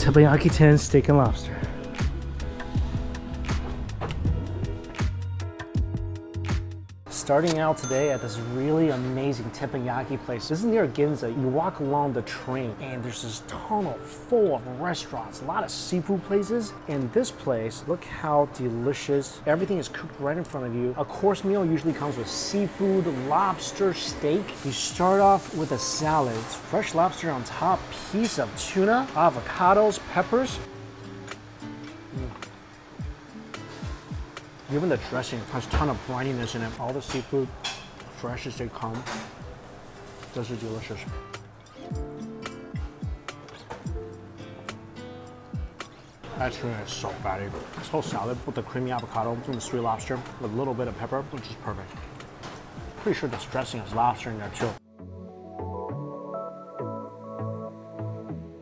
Teppanyaki 10 steak and lobster. Starting out today at this really amazing teppanyaki place. This is near Ginza. You walk along the train and there's this tunnel full of restaurants, a lot of seafood places. And this place, look how delicious. Everything is cooked right in front of you. A course meal usually comes with seafood, lobster, steak. You start off with a salad. It's fresh lobster on top, piece of tuna, avocados, peppers. Even the dressing has a ton of brininess in it. All the seafood, fresh as they come. Those are delicious. That tuna is so fatty. This whole salad with the creamy avocado and the sweet lobster with a little bit of pepper, which is perfect. Pretty sure this dressing has lobster in there too.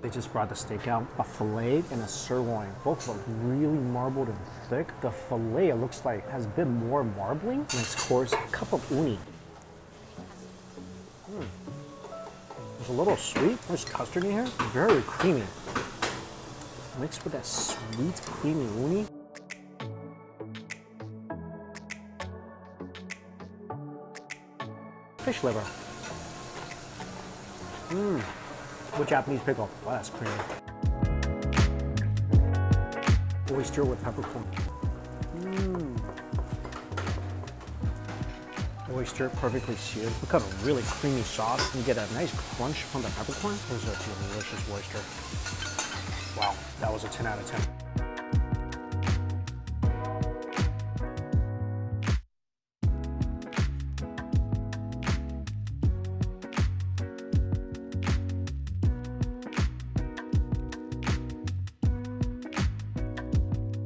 They just brought the steak out, a filet and a sirloin. Both look really marbled and thick. The filet, it looks like, has a bit more marbling. Next course, a cup of uni. There's a little sweet. There's custard in here. Very creamy. Mixed with that sweet, creamy uni. Fish liver. With Japanese pickle. Oh, that's creamy. Oyster with peppercorn. Oyster perfectly seared. Look at a really creamy sauce. You get a nice crunch from the peppercorn. Those are a delicious oyster. Wow, that was a 10 out of 10.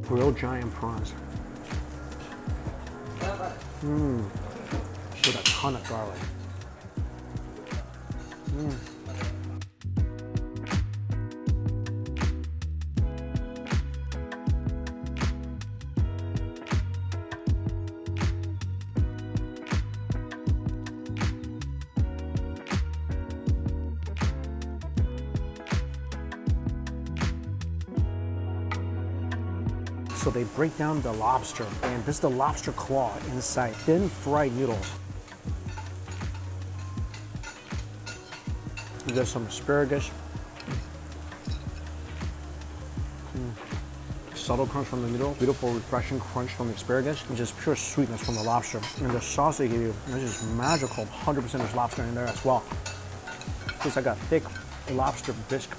Grilled giant prawns. With a ton of garlic. So they break down the lobster, and this is the lobster claw inside, thin fried noodles. You got some asparagus. Subtle crunch from the noodle, beautiful refreshing crunch from the asparagus, and just pure sweetness from the lobster. And the sauce they give you is just magical. 100% there's lobster in there as well. Tastes like a thick lobster bisque.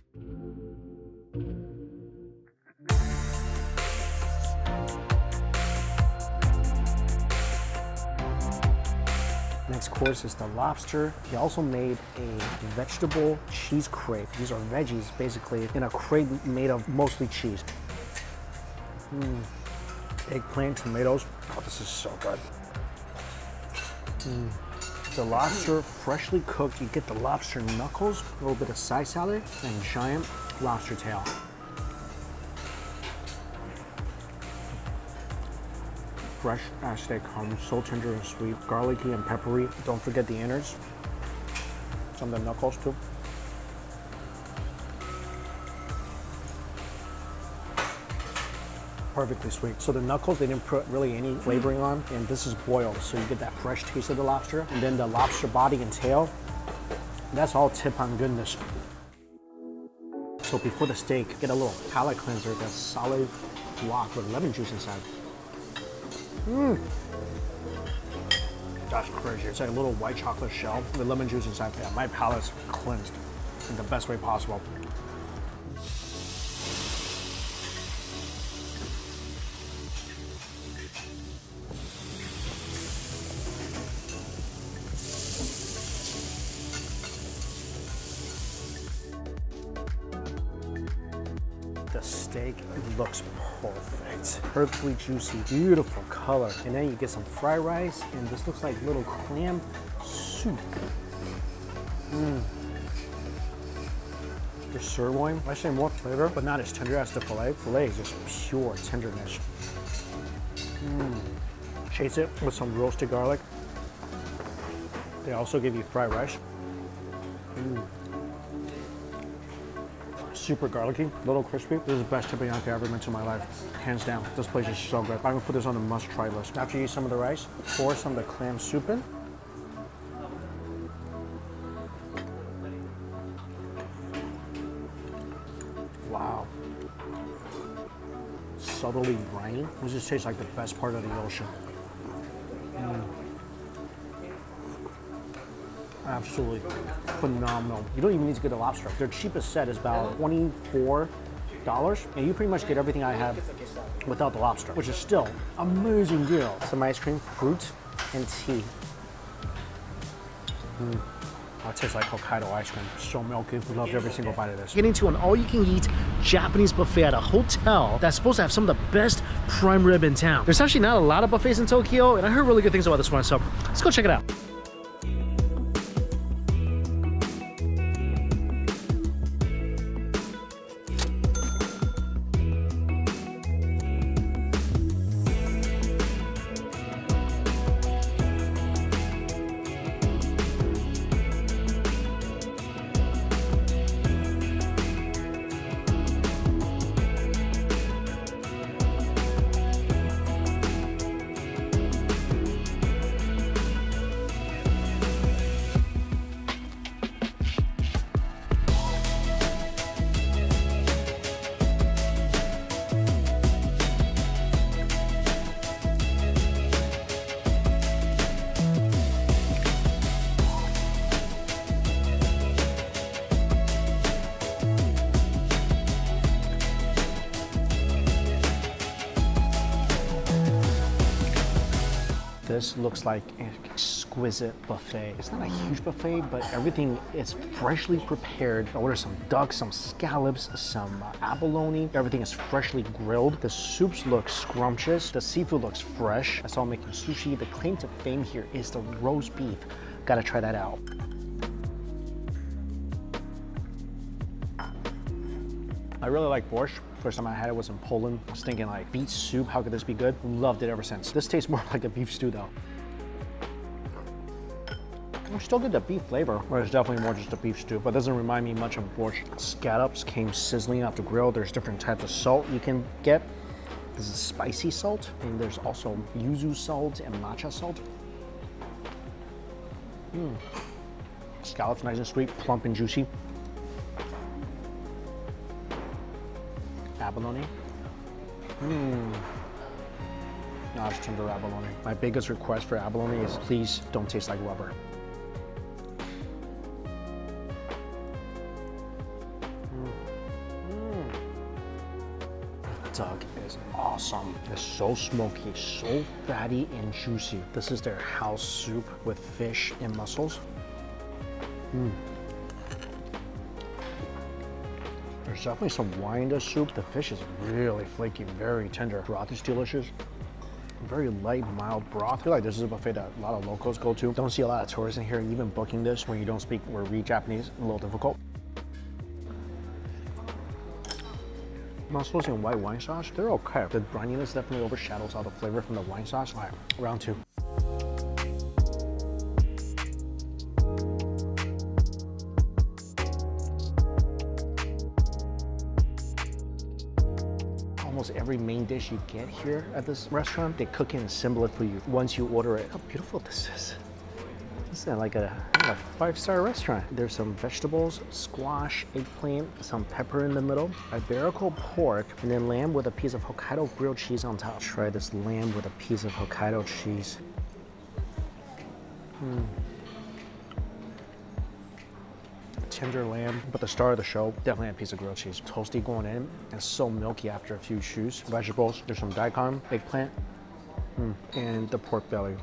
Next course is the lobster. They also made a vegetable cheese crepe. These are veggies, basically, in a crepe made of mostly cheese. Eggplant, tomatoes. Oh, this is so good. The lobster, freshly cooked. You get the lobster knuckles, a little bit of side salad, and giant lobster tail. Fresh as they come, so tender and sweet, garlicky and peppery. Don't forget the innards, some of the knuckles too. Perfectly sweet. So the knuckles, they didn't put really any flavoring on, and this is boiled, so you get that fresh taste of the lobster. And then the lobster body and tail, that's all tip on goodness. So before the steak, get a little palate cleanser, that solid block with lemon juice inside. That's crazy. It's like a little white chocolate shell with lemon juice inside. Yeah, my palate's cleansed in the best way possible. The steak looks perfect. Perfectly juicy, beautiful color. And then you get some fried rice, and this looks like little clam soup. The sirloin, I say more flavor, but not as tender as the filet. Filet is just pure tenderness. Chase it with some roasted garlic. They also give you fried rice. Super garlicky, a little crispy. This is the best teppanyaki I've ever been to in my life. Hands down. This place is so good. I'm gonna put this on the must-try list. After you eat some of the rice, pour some of the clam soup in. Wow. Subtly briny. This just tastes like the best part of the ocean. Absolutely phenomenal. You don't even need to get a lobster. Their cheapest set is about $24, and you pretty much get everything I have without the lobster, which is still amazing deal. Some ice cream, fruit, and tea. Oh, it tastes like Hokkaido ice cream. So milky. Loved every single bite of this. Getting to an all-you-can-eat Japanese buffet at a hotel that's supposed to have some of the best prime rib in town. There's actually not a lot of buffets in Tokyo, and I heard really good things about this one, so let's go check it out. This looks like an exquisite buffet. It's not a huge buffet, but everything is freshly prepared. I ordered some duck, some scallops, some abalone. Everything is freshly grilled. The soups look scrumptious. The seafood looks fresh. I saw them making sushi. The claim to fame here is the roast beef. Gotta try that out. I really like borscht. First time I had it was in Poland. I was thinking like beet soup, how could this be good? Loved it ever since. This tastes more like a beef stew though. I still get the beef flavor, but it's definitely more just a beef stew, but it doesn't remind me much of borscht. Scallops came sizzling off the grill. There's different types of salt you can get. This is spicy salt, and there's also yuzu salt and matcha salt. Scallops nice and sweet, plump and juicy. Abalone. Nice tender abalone. My biggest request for abalone is please don't taste like rubber. Duck is awesome. It's so smoky, so fatty and juicy. This is their house soup with fish and mussels. There's definitely some wine in this soup. The fish is really flaky, very tender. Broth is delicious. Very light, mild broth. I feel like this is a buffet that a lot of locals go to. Don't see a lot of tourists in here. Even booking this when you don't speak or read Japanese, a little difficult. Mussels and white wine sauce, they're okay. The brininess definitely overshadows all the flavor from the wine sauce. All right, round two. Almost every main dish you get here at this restaurant, they cook it and assemble it for you once you order it. How beautiful this is. This is like a 5-star restaurant. There's some vegetables, squash, eggplant, some pepper in the middle, iberico pork, and then lamb with a piece of Hokkaido grilled cheese on top. Try this lamb with a piece of Hokkaido cheese. Tender lamb, but the star of the show, definitely a piece of grilled cheese. Toasty going in, and so milky after a few chews. Vegetables, there's some daikon, eggplant, and the pork belly.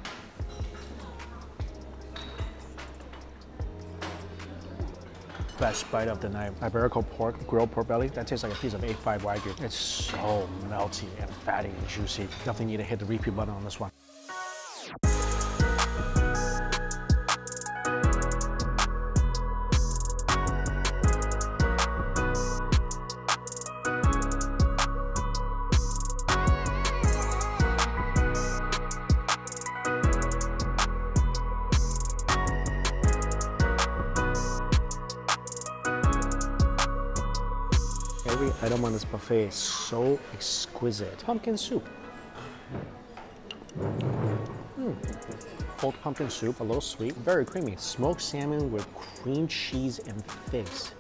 Best bite of the night. Iberico pork, grilled pork belly, that tastes like a piece of A5 Wagyu. It's so melty and fatty and juicy. Definitely need to hit the repeat button on this one. Every item on this buffet is so exquisite. Pumpkin soup. Cold pumpkin soup, a little sweet, very creamy. Smoked salmon with cream cheese and figs.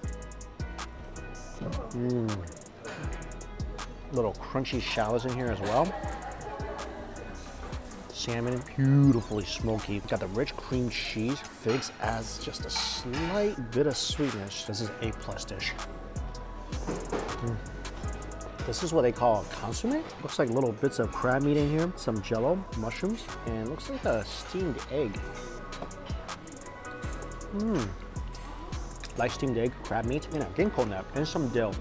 Little crunchy shallots in here as well. Salmon, beautifully smoky. Got the rich cream cheese. Figs adds just a slight bit of sweetness. This is an A+ dish. This is what they call a consomme. Looks like little bits of crab meat in here, some jello, mushrooms, and looks like a steamed egg. Light steamed egg, crab meat, and a ginkgo nut, and some dill.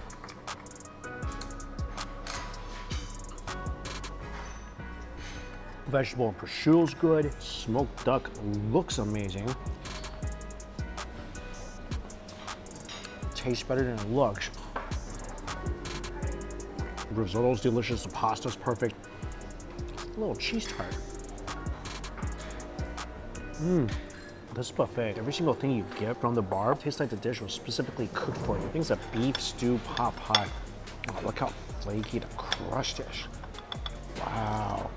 Vegetable and prosciutto's good. Smoked duck looks amazing. Tastes better than it looks. Risotto's delicious, the pasta's perfect. A little cheese tart. This buffet, every single thing you get from the bar tastes like the dish was specifically cooked for you. Things like beef stew pot pie. Oh, look how flaky the crust is. Wow.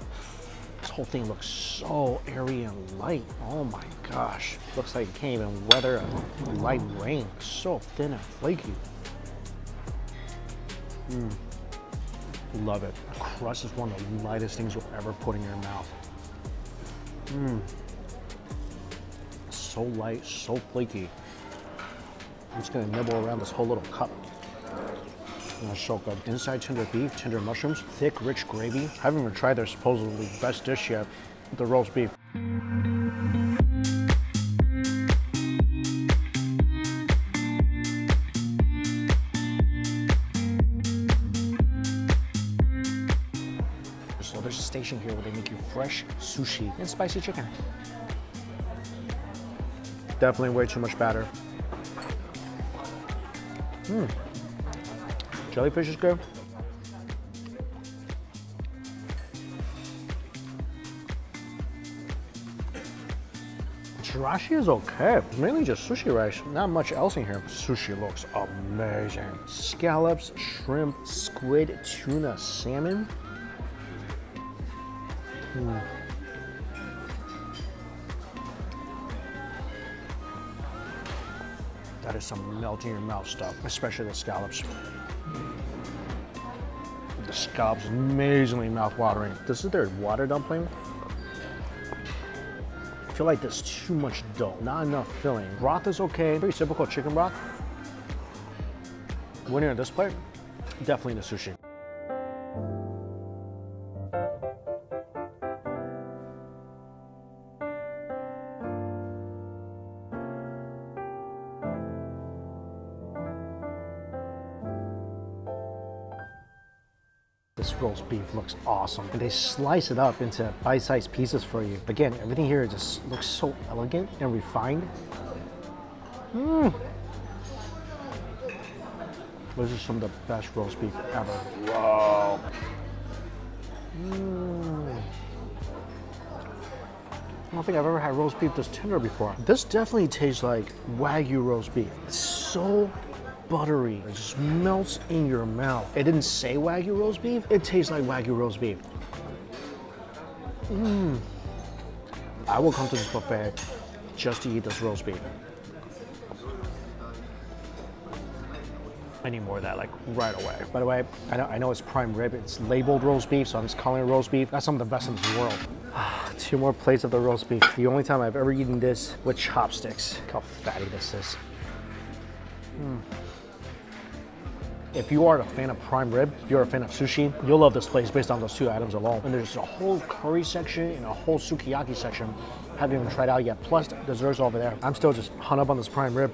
This whole thing looks so airy and light. Oh my gosh. Looks like it can't even weather a light rain. So thin and flaky. Love it. The crust is one of the lightest things you'll ever put in your mouth. So light, so flaky. I'm just gonna nibble around this whole little cup. That's so good. Inside tender beef, tender mushrooms, thick, rich gravy. I haven't even tried their supposedly best dish yet, the roast beef. So there's a station here where they make you fresh sushi and spicy chicken. Definitely way too much batter. Jellyfish is good. Chirashi is okay. It's mainly just sushi rice. Not much else in here. Sushi looks amazing. Scallops, shrimp, squid, tuna, salmon. That is some melt in your mouth stuff, especially the scallops. The scallops is amazingly mouth-watering. This is their water dumpling. I feel like there's too much dough, not enough filling. Broth is okay, pretty typical chicken broth. Winner of this plate, definitely the sushi. This roast beef looks awesome. And they slice it up into bite-sized pieces for you. Again, everything here just looks so elegant and refined. This is some of the best roast beef ever. Whoa. I don't think I've ever had roast beef this tender before. This definitely tastes like Wagyu roast beef. It's so buttery. It just melts in your mouth. It didn't say Wagyu roast beef. It tastes like Wagyu roast beef. I will come to this buffet just to eat this roast beef. I need more of that, like, right away. By the way, I know it's prime rib. It's labeled roast beef, so I'm just calling it roast beef. That's some of the best in the world. 2 more plates of the roast beef. The only time I've ever eaten this with chopsticks. Look how fatty this is. If you are a fan of prime rib, if you're a fan of sushi, you'll love this place based on those 2 items alone. And there's a whole curry section and a whole sukiyaki section. Haven't even tried out yet, plus desserts over there. I'm still just hung up on this prime rib.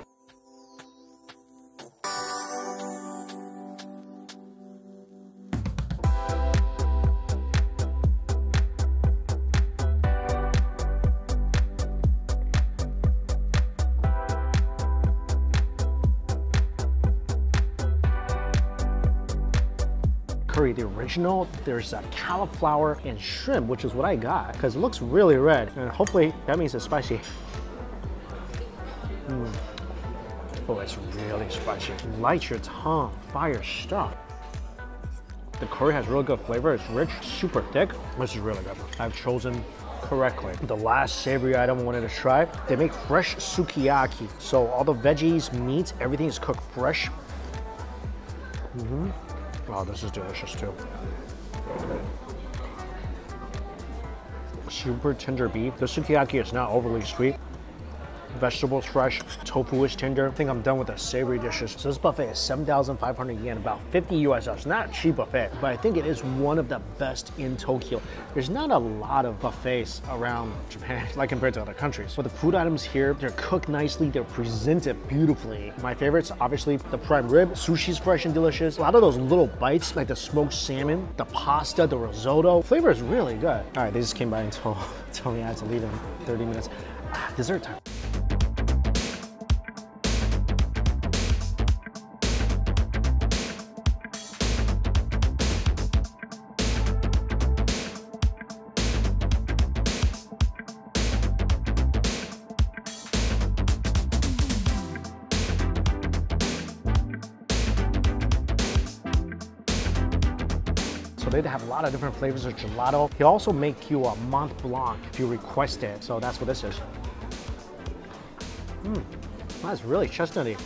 Curry, the original, there's a cauliflower and shrimp, which is what I got, because it looks really red, and hopefully that means it's spicy. Oh, it's really spicy. Light your tongue, fire stuff. The curry has really good flavor. It's rich, super thick. This is really good. I've chosen correctly. The last savory item I wanted to try, they make fresh sukiyaki. So all the veggies, meats, everything is cooked fresh. Wow, this is delicious too. Super tender beef. The sukiyaki is not overly sweet. Vegetables fresh, tofu is tender. I think I'm done with the savory dishes. So this buffet is 7,500 yen, about 50 US dollars. Not a cheap buffet, but I think it is one of the best in Tokyo. There's not a lot of buffets around Japan, like compared to other countries. But the food items here, they're cooked nicely, they're presented beautifully. My favorites, obviously, the prime rib. Sushi's fresh and delicious. A lot of those little bites, like the smoked salmon, the pasta, the risotto. Flavor is really good. All right, they just came by and told me I had to leave in 30 minutes. Dessert time. So they have a lot of different flavors of gelato. They also make you a Mont Blanc if you request it. So that's what this is. That's really chestnutty.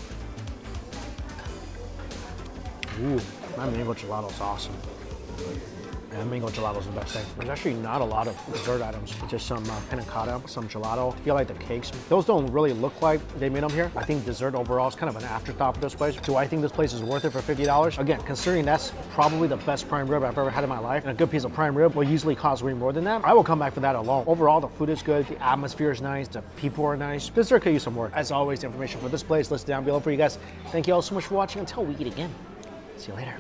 Ooh, that mango gelato is awesome. Yeah, mango gelato is the best thing. There's actually not a lot of dessert items. Just some panna cotta, some gelato. I feel like the cakes, those don't really look like they made them here. I think dessert overall is kind of an afterthought for this place. Do I think this place is worth it for $50? Again, considering that's probably the best prime rib I've ever had in my life, and a good piece of prime rib will usually cost way more than that, I will come back for that alone. Overall, the food is good, the atmosphere is nice, the people are nice. Dessert could use some work. As always, the information for this place listed down below for you guys. Thank you all so much for watching. Until we eat again, see you later.